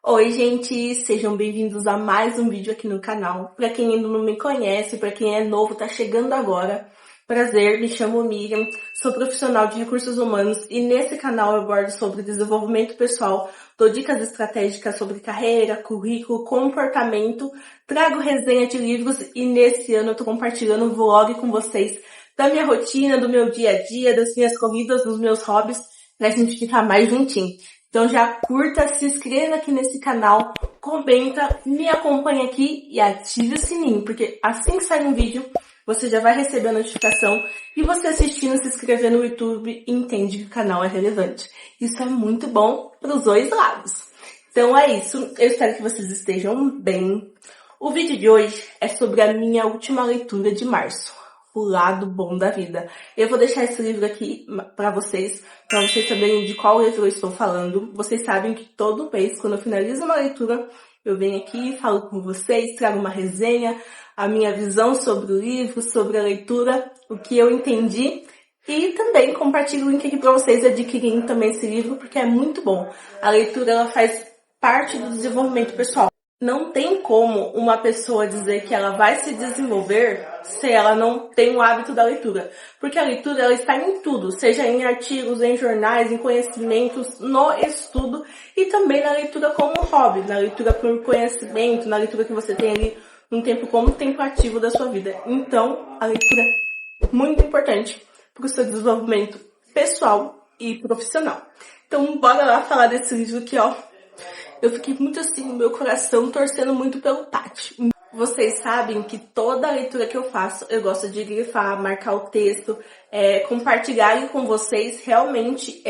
Oi, gente, sejam bem-vindos a mais um vídeo aqui no canal. Para quem ainda não me conhece, para quem é novo, tá chegando agora, prazer, me chamo Miriam, sou profissional de recursos humanos e nesse canal eu abordo sobre desenvolvimento pessoal, dou dicas estratégicas sobre carreira, currículo, comportamento, trago resenha de livros e nesse ano eu tô compartilhando um vlog com vocês da minha rotina, do meu dia a dia, das minhas corridas, dos meus hobbies, pra gente ficar mais juntinho. Então já curta, se inscreva aqui nesse canal, comenta, me acompanha aqui e ative o sininho, porque assim que sair um vídeo, você já vai receber a notificação e você assistindo, se inscrever no YouTube, entende que o canal é relevante. Isso é muito bom para os dois lados. Então é isso, eu espero que vocês estejam bem. O vídeo de hoje é sobre a minha última leitura de março, O Lado Bom da Vida. Eu vou deixar esse livro aqui para vocês saberem de qual livro eu estou falando. Vocês sabem que todo mês, quando eu finalizo uma leitura, eu venho aqui, falo com vocês, trago uma resenha, a minha visão sobre o livro, sobre a leitura, o que eu entendi. E também compartilho o link aqui para vocês adquirirem também esse livro, porque é muito bom. A leitura, ela faz parte do desenvolvimento pessoal. Não tem como uma pessoa dizer que ela vai se desenvolver se ela não tem o hábito da leitura. Porque a leitura, ela está em tudo, seja em artigos, em jornais, em conhecimentos, no estudo e também na leitura como hobby, na leitura por conhecimento, na leitura que você tem ali um tempo como tempo ativo da sua vida. Então, a leitura é muito importante para o seu desenvolvimento pessoal e profissional. Então, bora lá falar desse livro aqui, ó. Eu fiquei muito assim no meu coração, torcendo muito pelo Tati. Vocês sabem que toda leitura que eu faço, eu gosto de grifar, marcar o texto, compartilhar com vocês realmente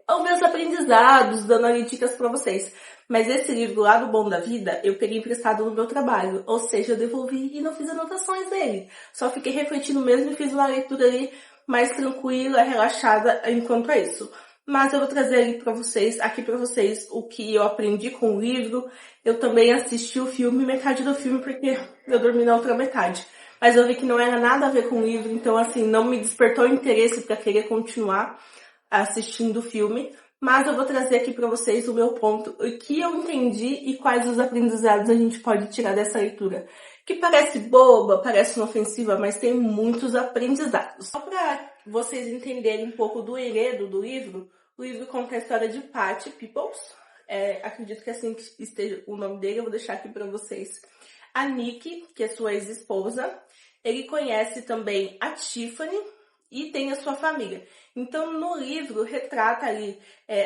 os meus aprendizados, dando ali dicas para vocês. Mas esse livro, Lado Bom da Vida, eu peguei emprestado no meu trabalho. Ou seja, eu devolvi e não fiz anotações dele. Só fiquei refletindo mesmo e fiz uma leitura ali mais tranquila, relaxada enquanto é isso. Mas eu vou trazer aqui para vocês o que eu aprendi com o livro. Eu também assisti o filme, metade do filme, porque eu dormi na outra metade. Mas eu vi que não era nada a ver com o livro, então assim, não me despertou interesse para querer continuar assistindo o filme. Mas eu vou trazer aqui para vocês o meu ponto, o que eu entendi e quais os aprendizados a gente pode tirar dessa leitura. Que parece boba, parece inofensiva, mas tem muitos aprendizados. Só para vocês entenderem um pouco do enredo do livro, o livro conta a história de Patty Peoples. Acredito que assim que esteja o nome dele, eu vou deixar aqui para vocês. A Nick, que é sua ex-esposa. Ele conhece também a Tiffany e tem a sua família. Então, no livro, retrata ali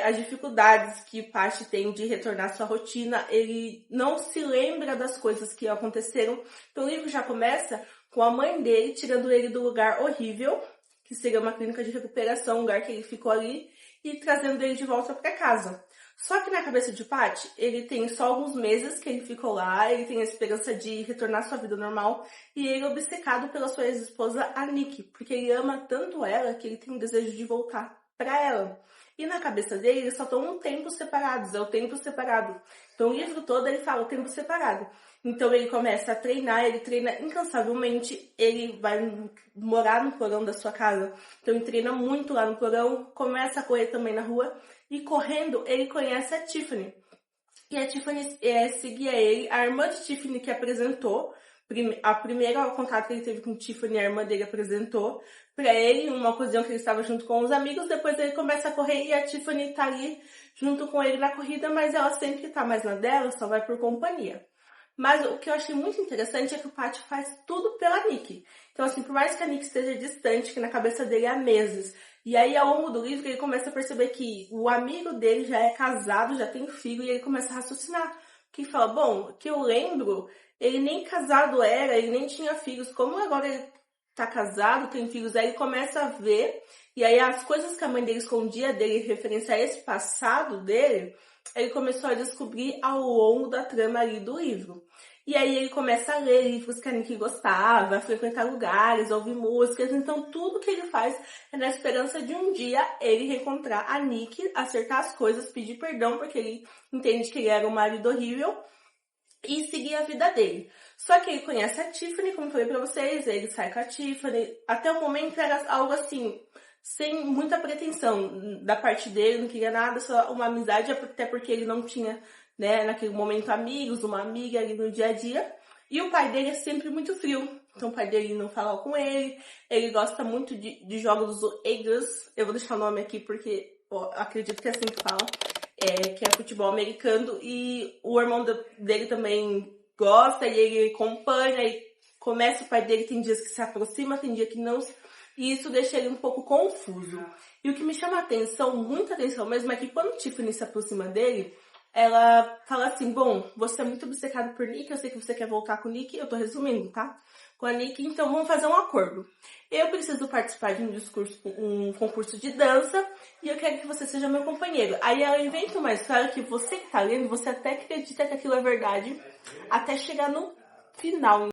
as dificuldades que Patty tem de retornar à sua rotina. Ele não se lembra das coisas que aconteceram. Então, o livro já começa com a mãe dele tirando ele do lugar horrível, que seria uma clínica de recuperação, um lugar que ele ficou ali, e trazendo ele de volta para casa. Só que na cabeça de Patty, ele tem só alguns meses que ele ficou lá, ele tem a esperança de retornar à sua vida normal, e ele é obcecado pela sua ex-esposa, a Nick, porque ele ama tanto ela que ele tem o desejo de voltar para ela. E na cabeça dele, eles só estão um tempo separados, é o tempo separado. Então o livro todo ele fala o tempo separado. Então ele começa a treinar, ele treina incansavelmente, ele vai morar no porão da sua casa. Então ele treina muito lá no porão, começa a correr também na rua e correndo ele conhece a Tiffany. E a Tiffany seguia ele, a irmã de Tiffany que apresentou, a primeira contato que ele teve com Tiffany, a irmã dele apresentou pra ele, uma ocasião que ele estava junto com os amigos, depois ele começa a correr e a Tiffany tá ali junto com ele na corrida, mas ela sempre tá mais na dela, só vai por companhia. Mas o que eu achei muito interessante é que o Patty faz tudo pela Nick. Então, assim, por mais que a Nick esteja distante, que na cabeça dele há meses, e aí ao longo do livro ele começa a perceber que o amigo dele já é casado, já tem filho, e ele começa a raciocinar. Que fala, bom, que eu lembro, ele nem casado era, ele nem tinha filhos, como agora ele tá casado, tem filhos, aí ele começa a ver, e aí as coisas que a mãe dele escondia dele, referência a esse passado dele, ele começou a descobrir ao longo da trama ali do livro. E aí ele começa a ler livros que a Nick gostava, a frequentar lugares, ouvir músicas. Então tudo que ele faz é na esperança de um dia ele reencontrar a Nick, acertar as coisas, pedir perdão porque ele entende que ele era um marido horrível e seguir a vida dele. Só que ele conhece a Tiffany, como eu falei pra vocês, ele sai com a Tiffany. Até o momento era algo assim, sem muita pretensão da parte dele, não queria nada, só uma amizade, até porque ele não tinha né? Naquele momento amigos, uma amiga ali no dia a dia. E o pai dele é sempre muito frio. Então o pai dele não fala com ele. Ele gosta muito de jogos do Eagles. Eu vou deixar o nome aqui porque acredito que é assim que fala. Que é futebol americano. E o irmão dele também gosta e ele acompanha. E começa, o pai dele tem dias que se aproxima, tem dia que não. E isso deixa ele um pouco confuso. E o que me chama a atenção, muita atenção mesmo, é que quando Tiffany se aproxima dele, ela fala assim, bom, você é muito obcecado por Nick, eu sei que você quer voltar com o Nick, eu tô resumindo, tá? Com a Nick, então vamos fazer um acordo. Eu preciso participar de um concurso de dança e eu quero que você seja meu companheiro. Aí ela inventa uma história que você que tá lendo, você até acredita que aquilo é verdade, até chegar no final.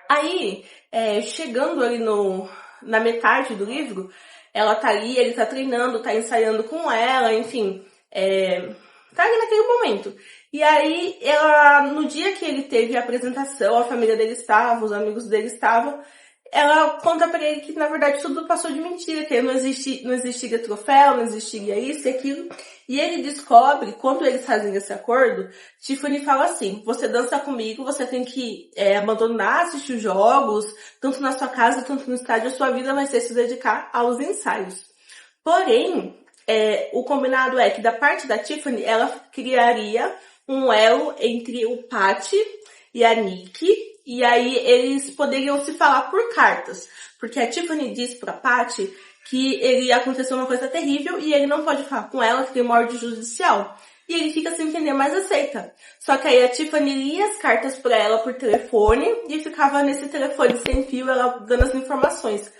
Aí, chegando ali na metade do livro, ela tá ali, ele tá treinando, tá ensaiando com ela, enfim, tá ali naquele momento. E aí, no dia que ele teve a apresentação, a família dele estava, os amigos dele estavam, ela conta pra ele que, na verdade, tudo passou de mentira, que não existiria troféu, não existiria isso e aquilo. E ele descobre, quando eles fazem esse acordo, Tiffany fala assim, você dança comigo, você tem que abandonar, assistir os jogos, tanto na sua casa, tanto no estádio, a sua vida vai ser se dedicar aos ensaios. Porém, o combinado é que da parte da Tiffany, ela criaria um elo entre o Patty e a Nick, e aí eles poderiam se falar por cartas, porque a Tiffany disse pra Patty que ele aconteceu uma coisa terrível e ele não pode falar com ela, que tem uma ordem judicial. E ele fica sem entender, mas aceita. Só que aí a Tiffany lia as cartas pra ela por telefone e ficava nesse telefone sem fio, ela dando as informações.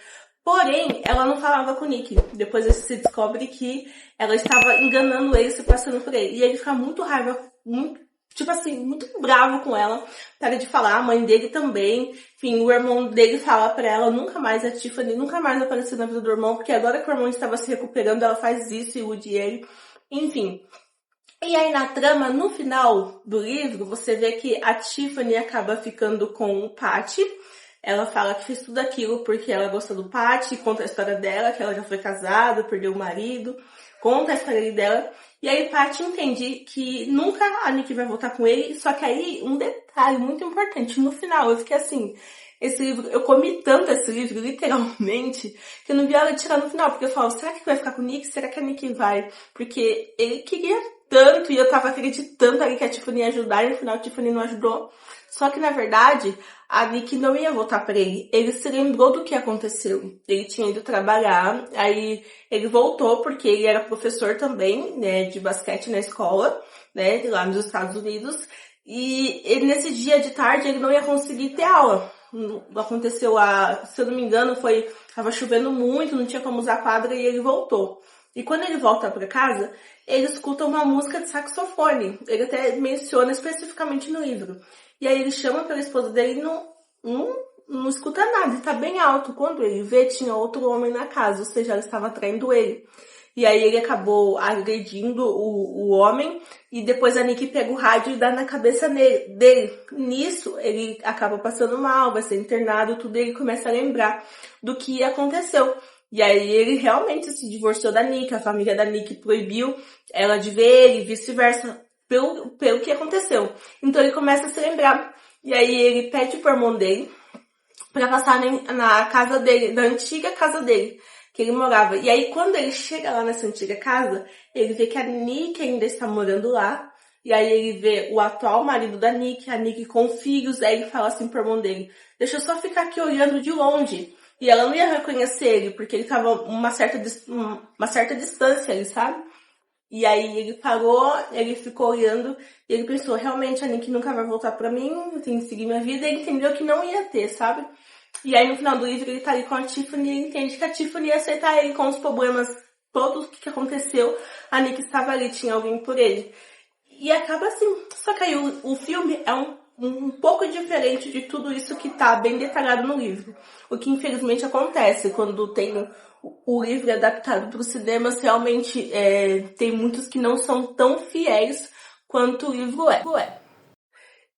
Porém, ela não falava com o Nick. Depois se descobre que ela estava enganando ele, se passando por ele. E ele fica muito raiva, muito bravo com ela. Para de falar, a mãe dele também. Enfim, o irmão dele fala pra ela nunca mais, a Tiffany nunca mais aparecer na vida do irmão, porque agora que o irmão estava se recuperando, ela faz isso e ilude ele. Enfim. E aí na trama, no final do livro, você vê que a Tiffany acaba ficando com o Patty. Ela fala que fez tudo aquilo porque ela gosta do Patty, conta a história dela, que ela já foi casada, perdeu o marido, conta a história dela. E aí Patty entende que nunca a Nick vai voltar com ele, só que aí um detalhe muito importante, no final eu fiquei assim, esse livro, eu comi tanto esse livro, literalmente, que eu não vi ela tirar no final, porque eu falo, será que vai ficar com o Nick? Será que a Nick vai? Porque ele queria tanto e eu tava acreditando ali que a Tiffany ia ajudar e no final a Tiffany não ajudou. Só que na verdade, a Nick não ia voltar pra ele. Ele se lembrou do que aconteceu. Ele tinha ido trabalhar, aí ele voltou porque ele era professor também, né, de basquete na escola, né, lá nos Estados Unidos. E ele, nesse dia de tarde ele não ia conseguir ter aula. Aconteceu se eu não me engano, tava chovendo muito, não tinha como usar a quadra e ele voltou. E quando ele volta pra casa, ele escuta uma música de saxofone. Ele até menciona especificamente no livro. E aí ele chama pela esposa dele e não escuta nada, está bem alto. Quando ele vê, tinha outro homem na casa, ou seja, ela estava traindo ele. E aí ele acabou agredindo o homem e depois a Nick pega o rádio e dá na cabeça dele. Nisso, ele acaba passando mal, vai ser internado, tudo, e ele começa a lembrar do que aconteceu. E aí ele realmente se divorciou da Nick, a família da Nick proibiu ela de ver ele, vice-versa, pelo que aconteceu. Então ele começa a se lembrar. E aí ele pede pro irmão dele pra passar na casa dele, na antiga casa dele, que ele morava. E aí quando ele chega lá nessa antiga casa, ele vê que a Nick ainda está morando lá. E aí ele vê o atual marido da Nick, a Nick com filhos. Aí ele fala assim pro irmão dele, deixa eu só ficar aqui olhando de longe. E ela não ia reconhecer ele, porque ele tava uma certa distância ali, sabe? E aí ele parou, ele ficou olhando, e ele pensou, realmente a Nick nunca vai voltar pra mim, eu tenho que seguir minha vida, e ele entendeu que não ia ter, sabe? E aí no final do livro ele tá ali com a Tiffany, e ele entende que a Tiffany ia aceitar ele com os problemas, todos que aconteceu, a Nick estava ali, tinha alguém por ele. E acaba assim, só que aí o filme é um pouco diferente de tudo isso que tá bem detalhado no livro. O que infelizmente acontece quando tem o livro adaptado para os cinemas, realmente tem muitos que não são tão fiéis quanto o livro é.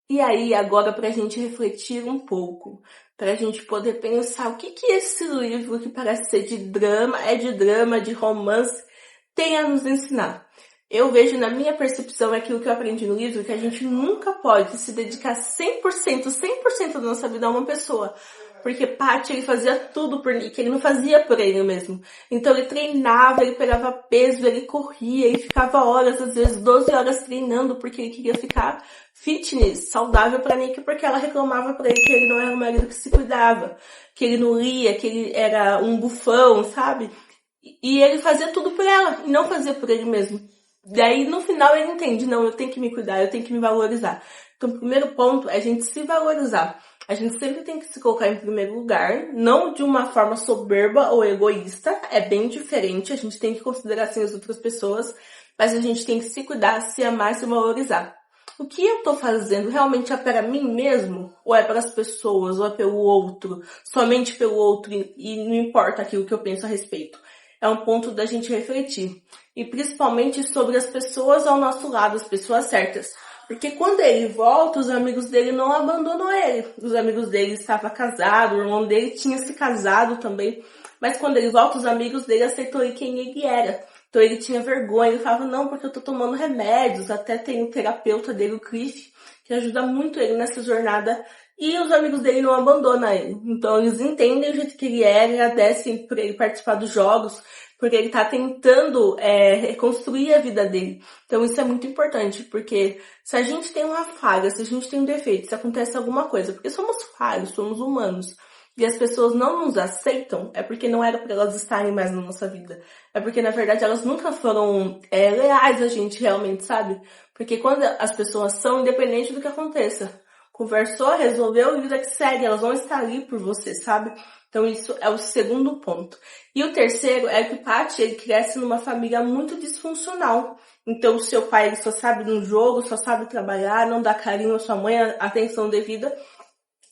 E aí, agora, pra gente refletir um pouco, pra gente poder pensar o que que esse livro, que parece ser de drama, de romance, tem a nos ensinar. Eu vejo na minha percepção aquilo que eu aprendi no livro, que a gente nunca pode se dedicar 100% da nossa vida a uma pessoa. Porque Patty, ele fazia tudo por Nick, ele não fazia por ele mesmo. Então ele treinava, ele pegava peso, ele corria, ele ficava horas, às vezes 12 horas treinando, porque ele queria ficar fitness, saudável pra Nick, porque ela reclamava pra ele que ele não era um marido que se cuidava, que ele não lia, que ele era um bufão, sabe? E ele fazia tudo por ela, e não fazia por ele mesmo. Daí, no final, ele entende, não, eu tenho que me cuidar, eu tenho que me valorizar. Então, o primeiro ponto é a gente se valorizar. A gente sempre tem que se colocar em primeiro lugar, não de uma forma soberba ou egoísta, é bem diferente, a gente tem que considerar, sim, as outras pessoas, mas a gente tem que se cuidar, se amar, se valorizar. O que eu tô fazendo realmente é para mim mesmo? Ou é para as pessoas? Ou é pelo outro? Somente pelo outro e não importa aquilo que eu penso a respeito. É um ponto da gente refletir. E principalmente sobre as pessoas ao nosso lado, as pessoas certas. Porque quando ele volta, os amigos dele não abandonam ele. Os amigos dele estavam casados, o irmão dele tinha se casado também. Mas quando ele volta, os amigos dele aceitou ele quem ele era. Então ele tinha vergonha, ele falava, não, porque eu tô tomando remédios. Até tem o terapeuta dele, o Cliff, que ajuda muito ele nessa jornada. E os amigos dele não abandonam ele. Então eles entendem o jeito que ele é, agradecem por ele participar dos jogos, porque ele tá tentando reconstruir a vida dele. Então isso é muito importante, porque se a gente tem uma falha, se a gente tem um defeito, se acontece alguma coisa, porque somos falhos, somos humanos, e as pessoas não nos aceitam, é porque não era para elas estarem mais na nossa vida. É porque, na verdade, elas nunca foram leais a gente realmente, sabe? Porque quando as pessoas são, independente do que aconteça, conversou, resolveu, vida que segue, elas vão estar ali por você, sabe? Então isso é o segundo ponto. E o terceiro é que o Patty, ele cresce numa família muito disfuncional. Então o seu pai, ele só sabe no jogo, só sabe trabalhar, não dá carinho à sua mãe, a atenção devida.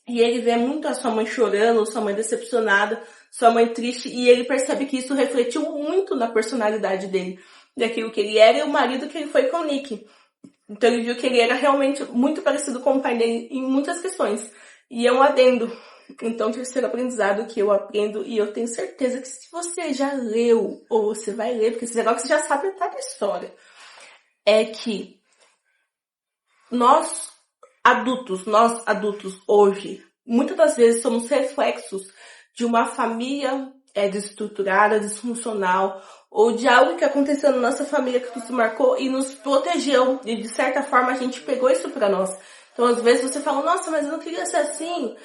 E ele vê muito a sua mãe chorando, sua mãe decepcionada, sua mãe triste, e ele percebe que isso refletiu muito na personalidade dele, daquilo que ele era e o marido que ele foi com o Nick. Então ele viu que ele era realmente muito parecido com o pai dele em muitas questões. E é um adendo. Então, o terceiro aprendizado que eu aprendo, e eu tenho certeza que se você já leu, ou você vai ler, porque esse negócio você já sabe metade da história, é que nós adultos hoje, muitas das vezes somos reflexos de uma família desestruturada, disfuncional, ou de algo que aconteceu na nossa família que nos marcou e nos protegeu. E de certa forma a gente pegou isso pra nós. Então às vezes você fala, nossa, mas eu não queria ser assim,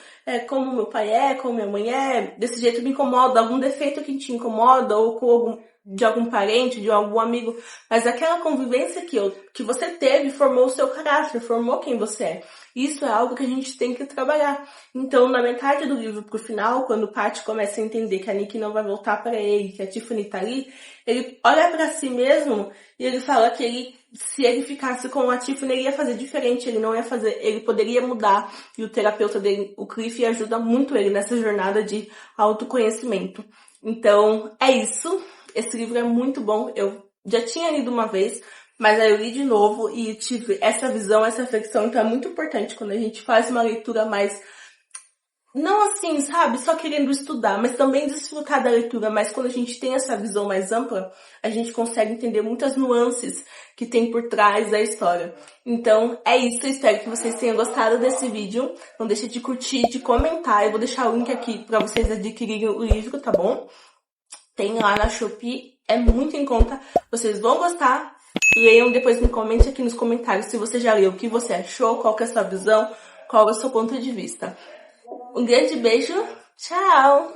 como meu pai é, como minha mãe é, desse jeito me incomoda, algum defeito que te incomoda, ou com de algum parente, de algum amigo, mas aquela convivência que você teve formou o seu caráter, formou quem você é. Isso é algo que a gente tem que trabalhar. Então, na metade do livro pro final, quando o Patty começa a entender que a Nick não vai voltar para ele, que a Tiffany tá ali, ele olha para si mesmo e ele fala que se ele ficasse com a Tiffany, ele ia fazer diferente, ele não ia fazer, ele poderia mudar. E o terapeuta dele, o Cliff, ajuda muito ele nessa jornada de autoconhecimento. Então, é isso. Esse livro é muito bom. Eu já tinha lido uma vez, mas aí eu li de novo e tive essa visão, essa reflexão. Então é muito importante quando a gente faz uma leitura mais, não assim, sabe, só querendo estudar, mas também desfrutar da leitura. Mas quando a gente tem essa visão mais ampla, a gente consegue entender muitas nuances que tem por trás da história. Então é isso, eu espero que vocês tenham gostado desse vídeo. Não deixe de curtir, de comentar. Eu vou deixar o link aqui para vocês adquirirem o livro, tá bom? Tem lá na Shopee, é muito em conta, vocês vão gostar. Leiam, depois me comente aqui nos comentários se você já leu, o que você achou, qual que é a sua visão, qual é o seu ponto de vista. Um grande beijo, tchau!